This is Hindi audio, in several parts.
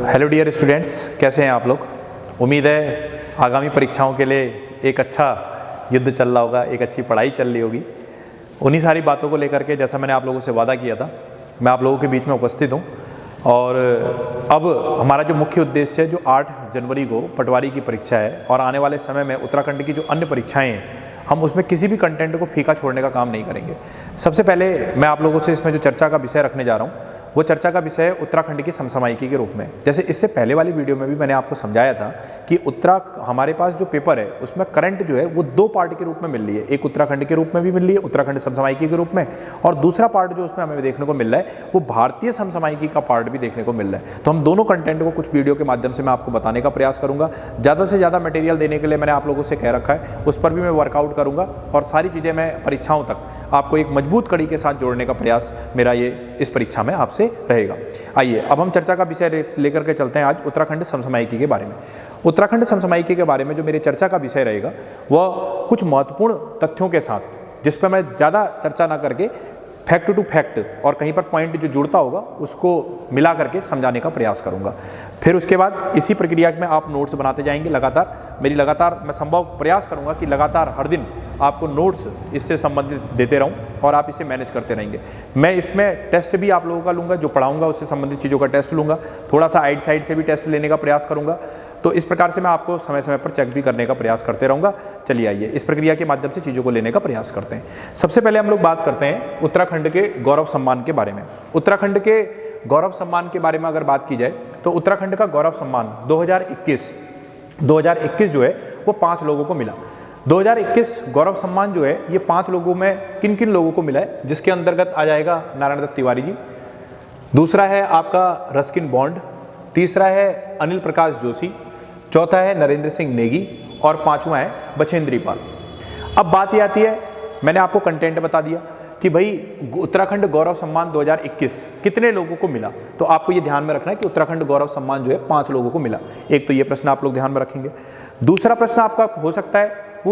हेलो डियर स्टूडेंट्स, कैसे हैं आप लोग। उम्मीद है आगामी परीक्षाओं के लिए एक अच्छा युद्ध चल रहा होगा, एक अच्छी पढ़ाई चल रही होगी। उन्हीं सारी बातों को लेकर के जैसा मैंने आप लोगों से वादा किया था, मैं आप लोगों के बीच में उपस्थित हूँ। और अब हमारा जो मुख्य उद्देश्य है, जो 8 जनवरी को पटवारी की परीक्षा है और आने वाले समय में उत्तराखंड की जो अन्य परीक्षाएं हैं, हम उसमें किसी भी कंटेंट को फीका छोड़ने का काम नहीं करेंगे। सबसे पहले मैं आप लोगों से इसमें जो चर्चा का विषय रखने जा रहा हूँ, वो चर्चा का विषय है उत्तराखंड की समसामयिकी के रूप में। जैसे इससे पहले वाली वीडियो में भी मैंने आपको समझाया था कि हमारे पास जो पेपर है उसमें करंट जो है वो 2 पार्ट के रूप में मिल रही है। एक उत्तराखंड के रूप में भी मिल रही है, उत्तराखंड समसामयिकी के रूप में, और दूसरा पार्ट जो उसमें हमें देखने को मिल रहा है वो भारतीय समसामयिकी का पार्ट भी देखने को मिल रहा है। तो हम दोनों कंटेंट को कुछ वीडियो के माध्यम से मैं आपको बताने का प्रयास करूंगा। ज़्यादा से ज़्यादा मटेरियल देने के लिए मैंने आप लोगों से कह रखा है, उस पर भी मैं वर्कआउट करूँगा और सारी चीज़ें मैं परीक्षाओं तक आपको एक मजबूत कड़ी के साथ जोड़ने का प्रयास मेरा ये इस परीक्षा में आपसे रहेगा। आइए अब हम चर्चा का विषय लेकर के चलते हैं आज उत्तराखंड समसामयिकी के बारे में। उत्तराखंड समसामयिकी के बारे में जो मेरे चर्चा का विषय रहेगा वह कुछ महत्वपूर्ण तथ्यों के साथ, जिस पर मैं ज़्यादा चर्चा ना करके फैक्ट टू फैक्ट और कहीं पर पॉइंट जो जुड़ता होगा उसको मिला करके समझाने का प्रयास करूंगा। फिर उसके बाद इसी प्रक्रिया में आप नोट्स बनाते जाएंगे लगातार। मैं संभव प्रयास करूंगा कि लगातार हर दिन आपको नोट्स इससे संबंधित देते रहूं और आप इसे मैनेज करते रहेंगे। मैं इसमें टेस्ट भी आप लोगों का लूँगा, जो पढ़ाऊँगा उससे संबंधित चीज़ों का टेस्ट लूँगा, थोड़ा सा आइड साइड से भी टेस्ट लेने का प्रयास करूँगा। तो इस प्रकार से मैं आपको समय समय पर चेक भी करने का प्रयास करते रहूँगा। चलिए आइए इस प्रक्रिया के माध्यम से चीज़ों को लेने का प्रयास करते हैं। सबसे पहले हम लोग बात करते हैं उत्तराखंड के गौरव सम्मान के बारे में। उत्तराखंड के गौरव सम्मान के बारे में अगर बात की जाए तो उत्तराखंड का गौरव सम्मान 2021 जो है वो 5 लोगों को मिला। 2021 गौरव सम्मान जो है ये 5 लोगों में किन किन लोगों को मिला है, जिसके अंतर्गत आ जाएगा नारायण दत्त तिवारी जी, दूसरा है आपका रस्किन बॉन्ड, तीसरा है अनिल प्रकाश जोशी, चौथा है नरेंद्र सिंह नेगी और 5वां है बछेंद्री पाल। अब बात ये आती है, मैंने आपको कंटेंट बता दिया कि भाई उत्तराखंड गौरव सम्मान 2021 कितने लोगों को मिला। तो आपको ये ध्यान में रखना है कि उत्तराखंड गौरव सम्मान जो है 5 लोगों को मिला। एक तो ये प्रश्न आप लोग ध्यान में रखेंगे। दूसरा प्रश्न आपका पूछ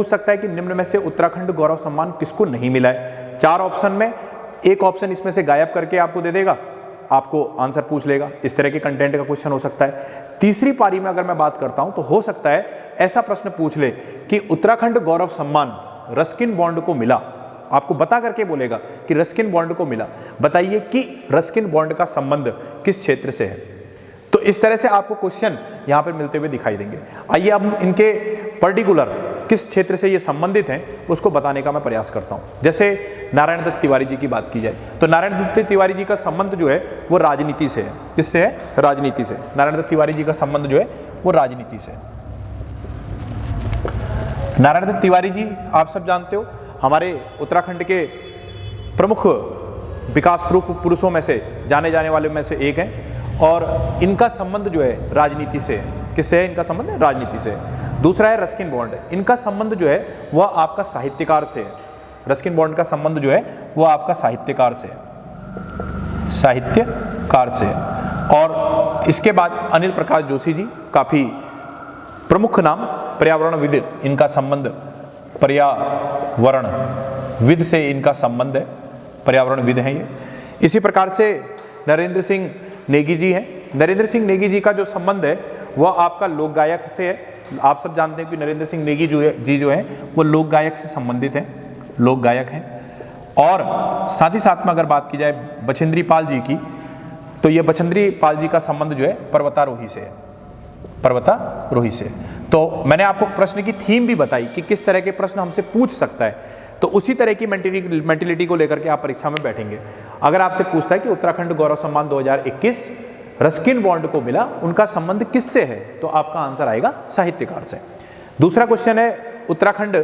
सकता है कि निम्न में से उत्तराखंड गौरव सम्मान किसको नहीं मिला है। 4 ऑप्शन में एक ऑप्शन इसमें से गायब करके आपको दे देगा, आपको आंसर पूछ लेगा। इस तरह के कंटेंट का क्वेश्चन हो सकता है। तीसरी पारी में अगर मैं बात करता हूं तो हो सकता है ऐसा प्रश्न पूछ ले कि उत्तराखंड गौरव सम्मान रस्किन बॉन्ड को मिला, आपको बता करके बोलेगा कि रस्किन बॉन्ड को मिला, बताइए कि रस्किन बॉन्ड का संबंध किस क्षेत्र से है। तो इस तरह से आपको क्वेश्चन यहां पर मिलते हुए दिखाई देंगे। आइए अब इनके पर्टिकुलर किस क्षेत्र से ये संबंधित हैं उसको बताने का मैं प्रयास करता हूं। जैसे नारायण दत्त तिवारी जी की बात की जाए तो नारायण दत्त तिवारी जी का संबंध जो है वो राजनीति से है। किससे है? राजनीति से। नारायण दत्त तिवारी जी का संबंध जो है वो राजनीति से है। नारायण दत्त तिवारी जी आप सब जानते हो, हमारे उत्तराखंड के प्रमुख विकास पुरुषों में से, जाने जाने वाले में से एक हैं और इनका संबंध जो है राजनीति से है। किससे है इनका संबंध? राजनीति से है। दूसरा है रस्किन बॉन्ड, इनका संबंध जो है वह आपका साहित्यकार से है। रस्किन बॉन्ड का संबंध जो है वह आपका साहित्यकार से है, साहित्यकार से है। और इसके बाद अनिल प्रकाश जोशी जी, काफी प्रमुख नाम, पर्यावरणविद, इनका संबंध पर्यावरणविद से इनका संबंध है, पर्यावरणविद हैं ये। इसी प्रकार से नरेंद्र सिंह नेगी जी हैं। नरेंद्र सिंह नेगी जी का जो संबंध है वह आपका लोक गायक से है। आप सब जानते हैं कि नरेंद्र सिंह नेगी जी जो है वो लोक गायक से संबंधित हैं, लोक गायक हैं। और साथ ही साथ में अगर बात की जाए बछेंद्री पाल जी की, तो ये बछेंद्री पाल जी का संबंध जो है पर्वतारोही से है, पर्वतारोही से। तो मैंने आपको प्रश्न की थीम भी बताई कि किस तरह के प्रश्न हमसे पूछ सकता है, तो उसी तरह की मेंटेलिटी को लेकर के आप परीक्षा में बैठेंगे। अगर आपसे पूछता है कि उत्तराखंड गौरव सम्मान 2021 रस्किन बॉन्ड को मिला, उनका संबंध किससे है, तो आपका आंसर आएगा साहित्यकार से। दूसरा क्वेश्चन है उत्तराखंड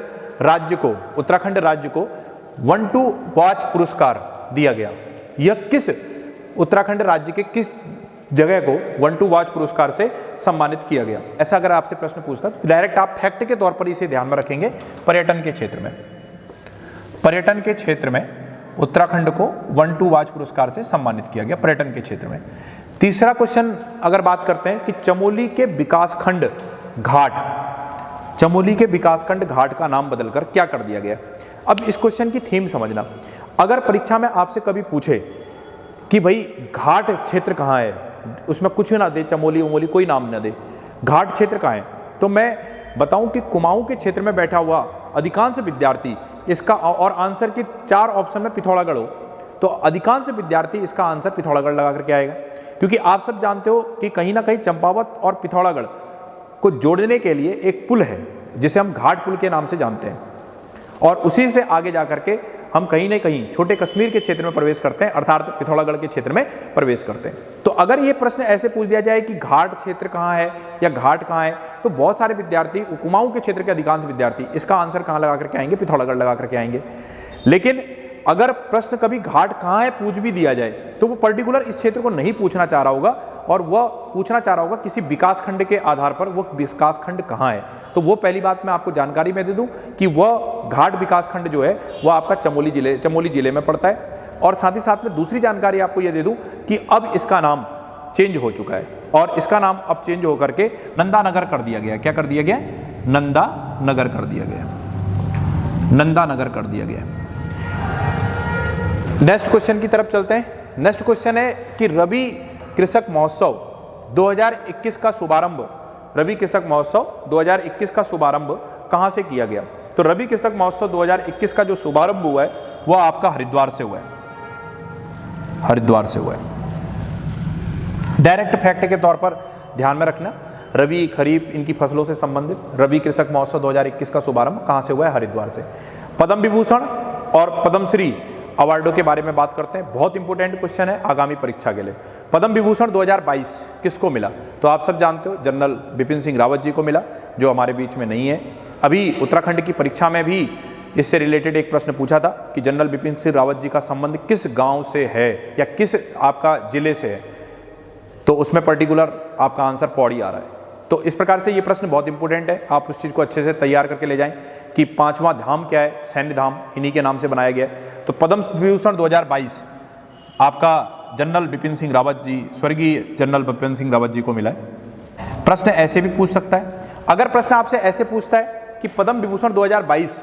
राज्य को 1-2 वॉच पुरस्कार दिया गया। यह किस उत्तराखंड राज्य के किस जगह को 1-2 वॉच पुरस्कार से सम्मानित किया गया? ऐसा अगर आपसे प्रश्न पूछता है तो डायरेक्ट आप फैक्ट के तौर पर इसे ध्यान में रखेंगे। पर्यटन के क्षेत्र में उत्तराखंड को 1-2 वॉच पुरस्कार से सम्मानित किया गया, पर्यटन के क्षेत्र में। तीसरा क्वेश्चन अगर बात करते हैं कि चमोली के विकासखंड घाट का नाम बदलकर क्या कर दिया गया। अब इस क्वेश्चन की थीम समझना। अगर परीक्षा में आपसे कभी पूछे कि भाई घाट क्षेत्र कहाँ है, उसमें कुछ भी ना दे, चमोली उमोली कोई नाम ना दे, घाट क्षेत्र कहाँ है, तो मैं बताऊं कि कुमाऊं के क्षेत्र में बैठा हुआ अधिकांश विद्यार्थी इसका, और आंसर की 4 ऑप्शन में पिथौरागढ़ हो तो अधिकांश विद्यार्थी इसका आंसर पिथौरागढ़ लगा करके आएगा, क्योंकि आप सब जानते हो कि कहीं ना कहीं चंपावत और पिथौरागढ़ को जोड़ने के लिए एक पुल है जिसे हम घाट पुल के नाम से जानते हैं, और उसी से आगे जा करके हम कहीं ना कहीं छोटे कश्मीर के क्षेत्र में प्रवेश करते हैं, अर्थात पिथौरागढ़ के क्षेत्र में प्रवेश करते हैं। तो अगर ये प्रश्न ऐसे पूछ दिया जाए कि घाट क्षेत्र कहाँ है या घाट कहाँ है, तो बहुत सारे विद्यार्थी, कुमाऊं के क्षेत्र के अधिकांश विद्यार्थी इसका आंसर कहाँ लगा करके आएंगे, पिथौरागढ़ लगा करके आएंगे। लेकिन अगर प्रश्न कभी घाट कहाँ है पूछ भी दिया जाए तो वो पर्टिकुलर इस क्षेत्र को नहीं पूछना चाह रहा होगा, और वह पूछना चाह रहा होगा किसी विकास खंड के आधार पर वो विकास खंड कहाँ है। तो वो पहली बात मैं आपको जानकारी में दे दूं कि वह घाट विकास खंड जो है वह आपका चमोली जिले में पड़ता है। और साथ ही साथ में दूसरी जानकारी आपको ये दे दूं कि अब इसका नाम चेंज हो चुका है, और इसका नाम अब चेंज होकर के नंदानगर कर दिया गया। क्या कर दिया गया? नंदानगर कर दिया गया, नंदानगर कर दिया गया। नेक्स्ट क्वेश्चन की तरफ चलते हैं। नेक्स्ट क्वेश्चन है कि रबी कृषक महोत्सव 2021 का शुभारंभ, रबी कृषक महोत्सव 2021 का शुभारंभ कहां से किया गया? तो रबी कृषक महोत्सव 2021 का जो शुभारंभ हुआ है वह आपका हरिद्वार से हुआ है, हरिद्वार से हुआ है। डायरेक्ट फैक्ट के तौर पर ध्यान में रखना, रबी खरीफ इनकी फसलों से संबंधित रबी कृषक महोत्सव 2021 का शुभारंभ कहां से हुआ है? हरिद्वार से। पद्म विभूषण और पद्मश्री अवार्डों के बारे में बात करते हैं, बहुत इंपॉर्टेंट क्वेश्चन है आगामी परीक्षा के लिए। पद्म विभूषण 2022 किसको मिला? तो आप सब जानते हो जनरल बिपिन सिंह रावत जी को मिला, जो हमारे बीच में नहीं है। अभी उत्तराखंड की परीक्षा में भी इससे रिलेटेड एक प्रश्न पूछा था कि जनरल बिपिन सिंह रावत जी का संबंध किस गांव से है या किस आपका जिले से है, तो उसमें पर्टिकुलर आपका आंसर पौड़ी आ रहा है। तो इस प्रकार से ये प्रश्न बहुत इंपॉर्टेंट है, आप उस चीज़ को अच्छे से तैयार करके ले जाएं कि 5वां धाम क्या है, सैन्य धाम, इन्हीं के नाम से बनाया गया है। तो पद्म विभूषण 2022 आपका जनरल बिपिन सिंह रावत जी, स्वर्गीय जनरल बिपिन सिंह रावत जी को मिला है। प्रश्न ऐसे भी पूछ सकता है, अगर प्रश्न आपसे ऐसे पूछता है कि पद्म विभूषण 2022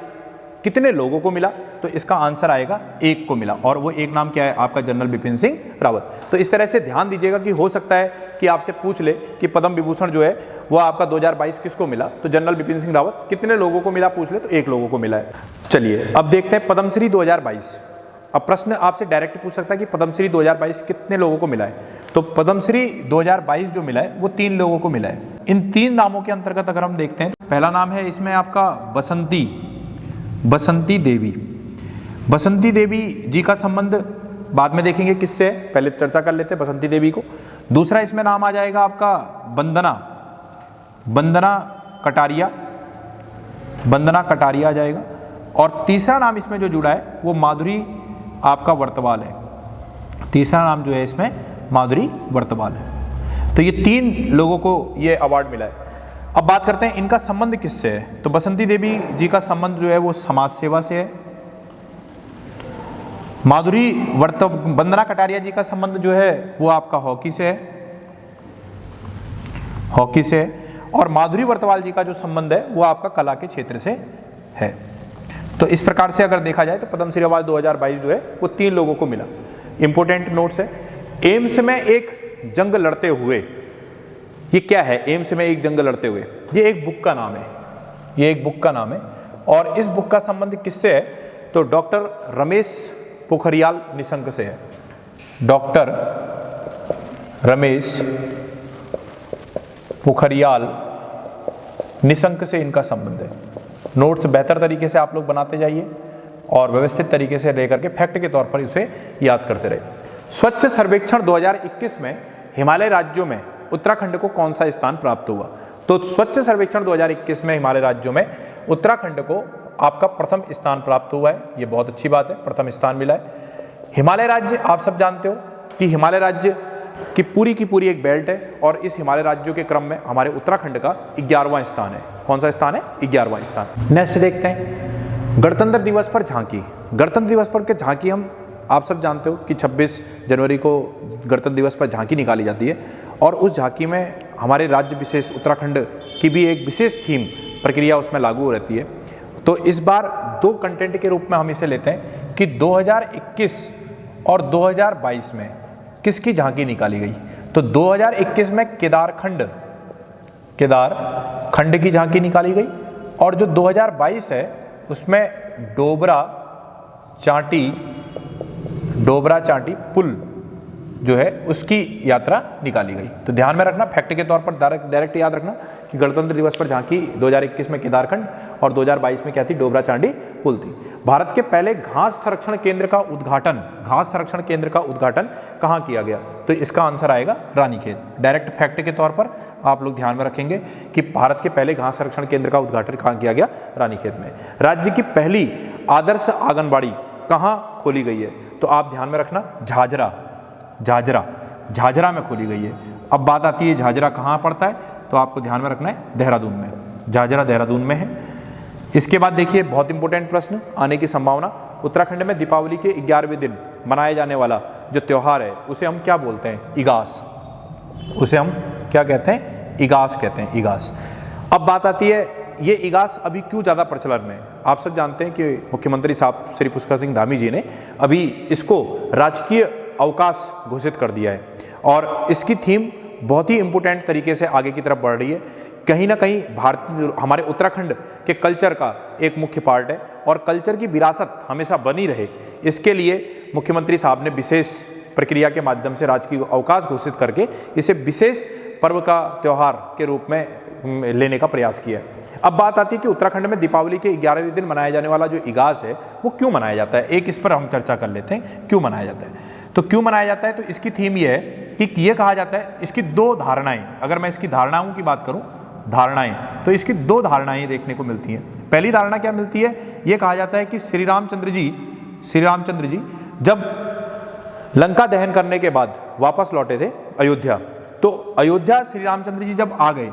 कितने लोगों को मिला, तो इसका आंसर आएगा 1 को मिला, और वो एक नाम क्या है? आपका जनरल बिपिन सिंह रावत। तो इस तरह से ध्यान दीजिएगा कि हो सकता है कि आपसे पूछ ले कि पद्म विभूषण जो है वो आपका 2022 किसको मिला, तो जनरल बिपिन सिंह रावत। कितने लोगों को मिला पूछ ले तो 1 लोगों को मिला है। चलिए अब देखते हैं पद्मश्री 2022। अब प्रश्न आपसे डायरेक्ट पूछ सकता है कि पद्मश्री 2022 कितने लोगों को मिला है, तो पद्मश्री 2022 जो मिला है वो 3 लोगों को मिला है। इन 3 नामों के अंतर्गत अगर हम देखते हैं, पहला नाम है इसमें आपका बसंती देवी। बसंती देवी जी का संबंध बाद में देखेंगे किससे है, पहले चर्चा कर लेते हैं बसंती देवी को। दूसरा इसमें नाम आ जाएगा आपका वंदना कटारिया आ जाएगा, और तीसरा नाम इसमें जो जुड़ा है वो माधुरी आपका वर्तवाल है। तीसरा नाम जो है इसमें माधुरी वर्तवाल है। तो ये 3 लोगों को ये अवार्ड मिला है। अब बात करते हैं इनका संबंध किससे है, तो बसंती देवी जी का संबंध जो है वो समाज सेवा से है। वंदना कटारिया जी का संबंध जो है वो आपका हॉकी से है, और माधुरी वर्तवाल जी का जो संबंध है वो आपका कला के क्षेत्र से है। तो इस प्रकार से अगर देखा जाए तो पद्मश्री अवार्ड 2022 जो है वो 3 लोगों को मिला। इंपॉर्टेंट नोट्स है, एम्स में एक जंग लड़ते हुए, ये क्या है? एम्स में एक जंग लड़ते हुए, ये एक बुक का नाम है, ये एक बुक का नाम है, और इस बुक का संबंध किससे है, तो डॉक्टर रमेश पोखरियाल निशंक से है। डॉक्टर रमेश पोखरियाल निशंक से इनका संबंध है। नोट्स बेहतर तरीके से आप लोग बनाते जाइए और व्यवस्थित तरीके से लेकर के फैक्ट के तौर पर इसे याद करते रहे। स्वच्छ सर्वेक्षण 2021 में हिमालय राज्यों में उत्तराखंड को कौन सा स्थान प्राप्त हुआ, तो स्वच्छ सर्वेक्षण 2021 में हिमालय राज्यों में उत्तराखंड को आपका प्रथम स्थान प्राप्त हुआ है। ये बहुत अच्छी बात है, प्रथम स्थान मिला है। हिमालय राज्य आप सब जानते हो कि हिमालय राज्य की पूरी एक बेल्ट है, और इस हिमालय राज्यों के क्रम में हमारे उत्तराखंड का 11वां स्थान है। कौन सा स्थान है? 11वां स्थान। नेक्स्ट देखते हैं गणतंत्र दिवस पर झांकी। गणतंत्र दिवस पर के झांकी हम आप सब जानते हो कि 26 जनवरी को गणतंत्र दिवस पर झांकी निकाली जाती है, और उस झांकी में हमारे राज्य विशेष उत्तराखंड की भी एक विशेष थीम प्रक्रिया उसमें लागू रहती है। तो इस बार 2 कंटेंट के रूप में हम इसे लेते हैं कि 2021 और 2022 में किसकी झांकी निकाली गई। तो 2021 में केदार खंड की झांकी निकाली गई, और जो 2022 है उसमें डोबरा चांटी पुल जो है उसकी यात्रा निकाली गई। तो ध्यान में रखना, फैक्ट के तौर पर डायरेक्ट याद रखना कि गणतंत्र दिवस पर झांकी 2021 में केदारखंड और 2022 में क्या थी, डोबरा चांडी पुल थी। भारत के पहले घास संरक्षण केंद्र का उद्घाटन कहाँ किया गया? तो इसका आंसर आएगा रानीखेत। डायरेक्ट फैक्ट के तौर पर आप लोग ध्यान में रखेंगे कि भारत के पहले घास संरक्षण केंद्र का उद्घाटन कहाँ किया गया? रानीखेत में। राज्य की पहली आदर्श आंगनबाड़ी कहाँ खोली गई है? तो आप ध्यान में रखना, झाझरा में खोली गई है। अब बात आती है झाझरा कहाँ पड़ता है, तो आपको ध्यान में रखना है देहरादून में, झाझरा देहरादून में है। इसके बाद देखिए बहुत इंपॉर्टेंट प्रश्न आने की संभावना, उत्तराखंड में दीपावली के 11वें दिन मनाया जाने वाला जो त्यौहार है उसे हम क्या बोलते हैं? इगास। उसे हम क्या कहते हैं? इगास कहते हैं, इगास। अब बात आती है ये इगास अभी क्यों ज़्यादा प्रचलन में है? आप सब जानते हैं कि मुख्यमंत्री साहब श्री पुष्कर सिंह धामी जी ने अभी इसको राजकीय अवकाश घोषित कर दिया है, और इसकी थीम बहुत ही इम्पोर्टेंट तरीके से आगे की तरफ बढ़ रही है। कहीं ना कहीं हमारे उत्तराखंड के कल्चर का एक मुख्य पार्ट है, और कल्चर की विरासत हमेशा बनी रहे इसके लिए मुख्यमंत्री साहब ने विशेष प्रक्रिया के माध्यम से राजकीय अवकाश घोषित करके इसे विशेष पर्व का त्यौहार के रूप में लेने का प्रयास किया है। अब बात आती है कि उत्तराखंड में दीपावली के 11वें दिन मनाया जाने वाला जो इगास है वो क्यों मनाया जाता है? एक इस पर हम चर्चा कर लेते हैं, क्यों मनाया जाता है। तो क्यों मनाया जाता है, तो इसकी थीम ये है कि ये कहा जाता है, इसकी दो धारणाएं, अगर मैं इसकी धारणाओं की बात करूं, धारणाएं, तो इसकी दो धारणाएं देखने को मिलती हैं। पहली धारणा क्या मिलती है? ये कहा जाता है कि श्री रामचंद्र जी जब लंका दहन करने के बाद वापस लौटे थे अयोध्या, तो अयोध्या श्री रामचंद्र जी जब आ गए,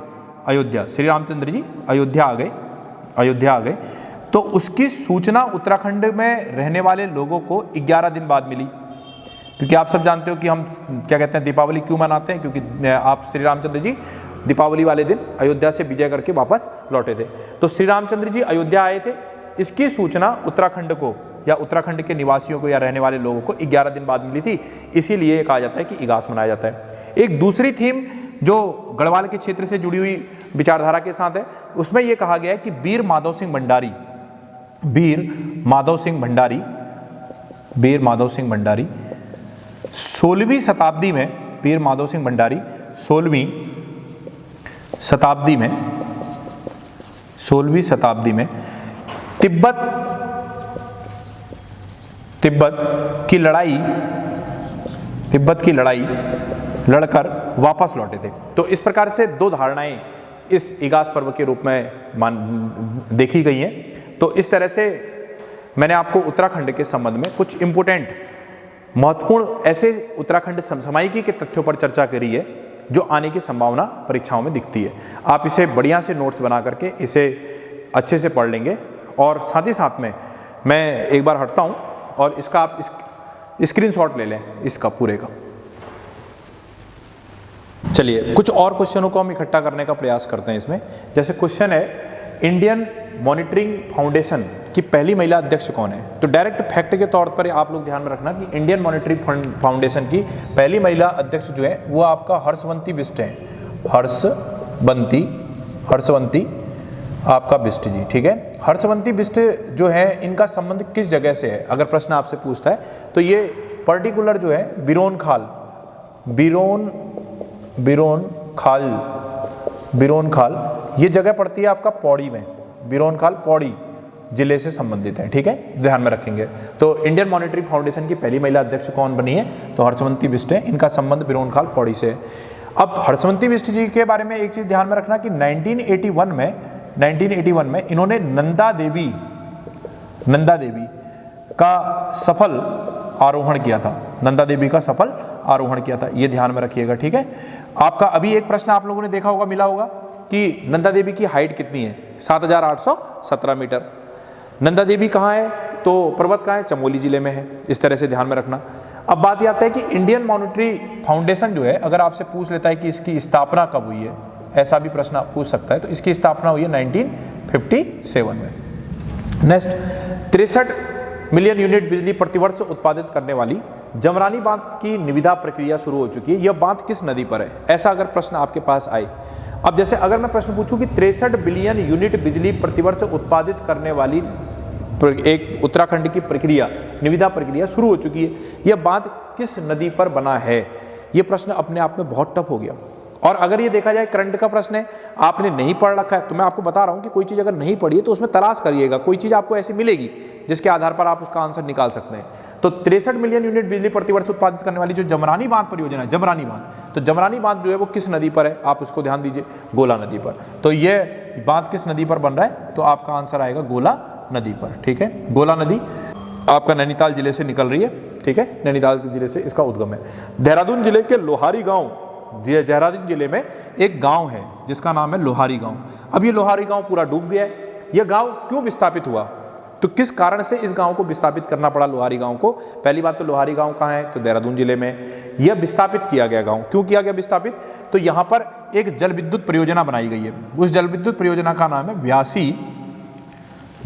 श्री रामचंद्र जी अयोध्या आ गए, तो उसकी सूचना उत्तराखंड में रहने वाले लोगों को 11 दिन बाद मिली। क्योंकि आप सब जानते हो कि हम क्या कहते हैं, दीपावली क्यों मनाते हैं? क्योंकि आप श्री रामचंद्र जी दीपावली वाले दिन अयोध्या से विजय करके वापस लौटे थे। तो श्री रामचंद्र जी अयोध्या आए थे, इसकी सूचना उत्तराखंड को या उत्तराखंड के निवासियों को या रहने वाले लोगों को 11 दिन बाद मिली थी, इसीलिए कहा जाता है कि इगास मनाया जाता है। एक दूसरी थीम जो गढ़वाल के क्षेत्र से जुड़ी हुई विचारधारा के साथ है, उसमें यह कहा गया है कि वीर माधव सिंह भंडारी 16वीं शताब्दी में, वीर माधव सिंह भंडारी 16वीं शताब्दी में तिब्बत की लड़ाई लड़कर वापस लौटे थे। तो इस प्रकार से दो धारणाएं इस इगास पर्व के रूप में देखी गई हैं। तो इस तरह से मैंने आपको उत्तराखंड के संबंध में कुछ इंपोर्टेंट महत्वपूर्ण ऐसे उत्तराखंड समसामयिकी के तथ्यों पर चर्चा करी है जो आने की संभावना परीक्षाओं में दिखती है। आप इसे बढ़िया से नोट्स बना करके इसे अच्छे से पढ़ लेंगे, और साथ ही साथ में मैं एक बार हटता हूं और इसका आप स्क्रीनशॉट ले लें इसका पूरे का। चलिए कुछ और क्वेश्चनों को हम इकट्ठा करने का प्रयास करते हैं इसमें। जैसे क्वेश्चन है, इंडियन मॉनिटरिंग फाउंडेशन की पहली महिला अध्यक्ष कौन है? तो डायरेक्ट फैक्ट के तौर पर आप लोग ध्यान में रखना कि इंडियन मॉनिटरिंग फाउंडेशन की पहली महिला अध्यक्ष जो है वो आपका हर्षवंती बिष्ट है। हर्षवंती आपका बिष्ट जी, ठीक है। हर्षवंती बिष्ट जो है, इनका संबंध किस जगह से है? अगर प्रश्न आपसे पूछता है तो ये पर्टिकुलर जो है बिरोन खाल ये जगह पड़ती है आपका पौड़ी में। बिरोन खाल पौड़ी जिले से संबंधित है, ठीक है, ध्यान में रखेंगे। तो इंडियन मॉनिटरिंग फाउंडेशन की पहली महिला अध्यक्ष कौन बनी है? तो हर्षवंती बिष्ट है, इनका संबंध बिरोन खाल पौड़ी से है। अब हर्षवंती बिष्ट जी के बारे में एक चीज ध्यान में रखना कि 1981 में इन्होंने नंदा देवी का सफल आरोहण किया था। ये ध्यान में रखिएगा, ठीक है। आपका अभी एक प्रश्न आप लोगों ने देखा होगा, मिला होगा कि नंदा देवी की हाइट कितनी है? 7817 मीटर। नंदा देवी कहाँ है? तो पर्वत कहाँ है? चमोली जिले में है। इस तरह से ध्यान में रखना। अब बात यह आता है कि इंडियन मॉनिटरी फाउंडेशन जो है, अगर आपसे पूछ लेता है कि इसकी स्थापना कब हुई है, ऐसा भी प्रश्न आप पूछ सकता है, तो इसकी स्थापना हुई है 1957 में। नेक्स्ट, 63 मिलियन यूनिट बिजली प्रतिवर्ष उत्पादित करने वाली जमरानी बांध की निविदा प्रक्रिया शुरू हो चुकी है। यह बांध किस नदी पर है? ऐसा अगर प्रश्न आपके पास आए, अब जैसे अगर मैं प्रश्न पूछूं कि 63 बिलियन यूनिट बिजली प्रतिवर्ष उत्पादित करने वाली एक उत्तराखंड की प्रक्रिया, निविदा प्रक्रिया शुरू हो चुकी है, यह बांध किस नदी पर बना है? यह प्रश्न अपने आप में बहुत टफ हो गया। और अगर ये देखा जाए करंट का प्रश्न है, आपने नहीं पढ़ रखा है, तो मैं आपको बता रहा हूं कि कोई चीज़ अगर नहीं पढ़ी है तो उसमें तलाश करिएगा, कोई चीज़ आपको ऐसी मिलेगी जिसके आधार पर आप उसका आंसर निकाल सकते हैं। तो 63 मिलियन यूनिट बिजली प्रतिवर्ष उत्पादित करने वाली जो जमरानी बांध परियोजना है, जमरानी बांध, तो जमरानी बांध जो है वो किस नदी पर है? आप उसको ध्यान दीजिए, गोला नदी पर। तो यह बांध किस नदी पर बन रहा है? तो आपका आंसर आएगा गोला नदी पर। ठीक है, गोला नदी आपका नैनीताल जिले से निकल रही है। ठीक है, नैनीताल जिले से इसका उद्गम है। देहरादून जिले के लोहारी गांव, देहरादून जिले में एक गांव है जिसका नाम है लोहारी गांव। अब ये लोहारी गांव पूरा डूब गया है। यह गांव क्यों विस्थापित हुआ? तो किस कारण से इस गांव को विस्थापित करना पड़ा लोहारी गांव को? पहली बात तो लोहारी गांव कहाँ है? तो देहरादून जिले में। यह विस्थापित किया गया गांव क्यों किया गया विस्थापित? तो यहाँ पर एक जल विद्युत परियोजना बनाई गई है। उस जल विद्युत परियोजना का नाम है व्यासी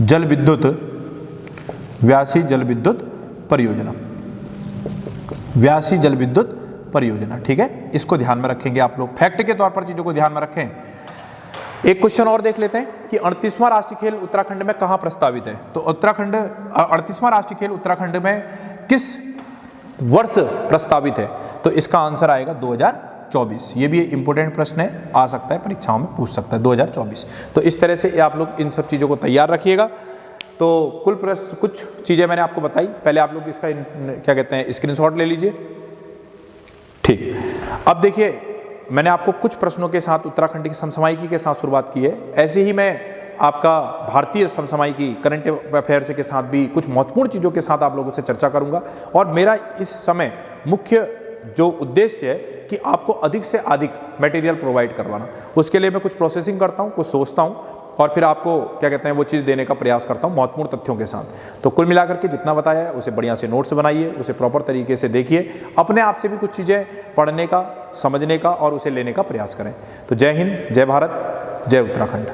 जल विद्युत परियोजना, व्यासी जल विद्युत परियोजना। ठीक है, इसको ध्यान में रखेंगे आप लोग, फैक्ट के तौर पर चीजों को ध्यान में रखें। एक क्वेश्चन और देख लेते हैं कि 38वां राष्ट्रीय खेल उत्तराखंड में कहां प्रस्तावित है? तो उत्तराखंड 38वां राष्ट्रीय खेल उत्तराखंड में किस वर्ष प्रस्तावित है? तो इसका आंसर आएगा 2024। ये भी इंपॉर्टेंट प्रश्न है, आ सकता है परीक्षाओं में पूछ सकता है, 2024। तो इस तरह से आप लोग इन सब चीज़ों को तैयार रखिएगा। तो कुल प्रश्न, कुछ चीज़ें मैंने आपको बताई, पहले आप लोग इसका क्या कहते हैं स्क्रीनशॉट ले लीजिए। ठीक, अब देखिए मैंने आपको कुछ प्रश्नों के साथ उत्तराखंड की समसामयिकी के साथ शुरुआत की है। ऐसे ही मैं आपका भारतीय समसामयिकी करंट अफेयर्स के साथ भी कुछ महत्वपूर्ण चीज़ों के साथ आप लोगों से चर्चा करूंगा। और मेरा इस समय मुख्य जो उद्देश्य है कि आपको अधिक से अधिक मटेरियल प्रोवाइड करवाना। उसके लिए मैं कुछ प्रोसेसिंग करता हूँ, कुछ सोचता हूँ और फिर आपको क्या कहते हैं वो चीज़ देने का प्रयास करता हूँ महत्वपूर्ण तथ्यों के साथ। तो कुल मिलाकर के जितना बताया है उसे बढ़िया से नोट्स बनाइए, उसे प्रॉपर तरीके से देखिए, अपने आप से भी कुछ चीज़ें पढ़ने का, समझने का और उसे लेने का प्रयास करें। तो जय हिंद, जय भारत, जय उत्तराखंड।